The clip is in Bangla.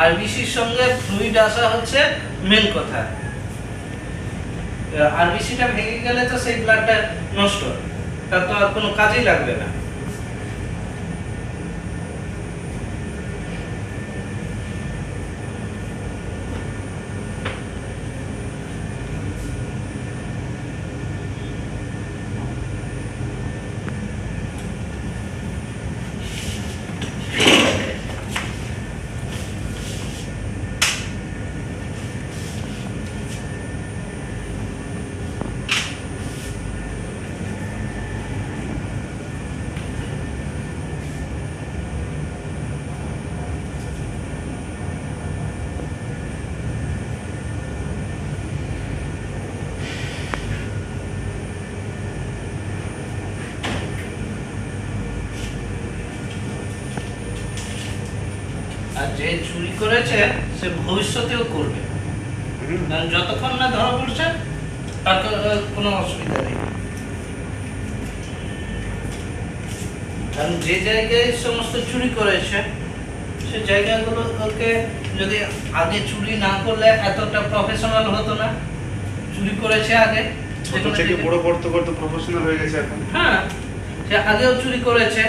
আরবিসির সঙ্গে ফ্লুইড আসা হচ্ছে মেন কথা। আরবিসিটা ভেঙে গেলে তো সেই ব্লাডটা নষ্ট, তার তো আর কোনো কাজেই লাগবে না। আর যে চুরি করেছে সে ভবিষ্যতেও করবে, কারণ যতক্ষণ না ধরা পড়ছে তার কোনো অসুবিধা নেই। কারণ যে জায়গায় সমস্ত চুরি করেছে সে জায়গাগুলোকে যদি আগে চুরি না করলে এতটা প্রফেশনাল হতো না। চুরি করেছে আগে, ছোট থেকে বড় করতে করতে প্রফেশনাল হয়ে গেছে এখন। হ্যাঁ, সে আগেও চুরি করেছে,